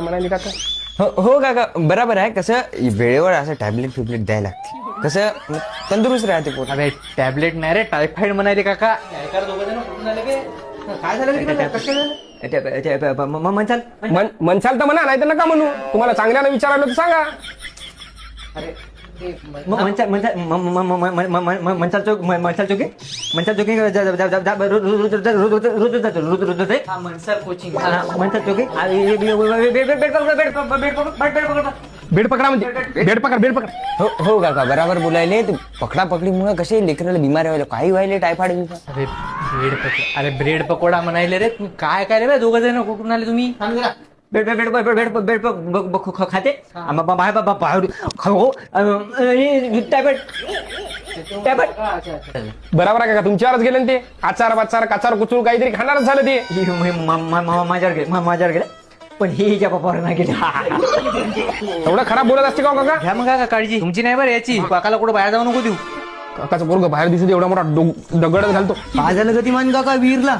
म्हणाली का? हो काका बरोबर आहे. कसं वेळेवर असं टॅबलेट फिबलेट द्यायला लागते, कसं तंदुरुस्त राहते पोट. अरे टॅबलेट नाही रे, टायफॉइड म्हणाले काका. काय झालं? म्हणसाल तर म्हणा, नाही तर नका म्हणू. तुम्हाला चांगल्यानं विचारायला तर सांगा. मंचाल चौकी बेड पकडा म्हणजे बेड पकड. हो काका बराबर बोलायले. ते पकडा पकडीमुळे कसे लेकराला बिमारी व्हायला, काही व्हायले टायफॉइड. अरे ब्रेड पकोडा म्हणायले रे. तुम्ही काय रे दोघं जण कुठून आले तुम्ही? बेड खाते बरोबर आहे का? तुमच्यावरच गेले ते आचार काचार कुचूर काहीतरी खाणारच झालं ते. माझ्यावर गेलं, पण हे हिच्या पप्पावर नाही गेले. एवढं खराब बोलत असते का काका? घ्या मग काका काळजी तुमची नाही बरं याची. काकाला कुठं बाहेर जाऊ नको देऊ. काकाचं पोरग बाहेर दिसू दे, एवढा मोठा दगडच घालतो. काय झालं गती मान काका? वीरला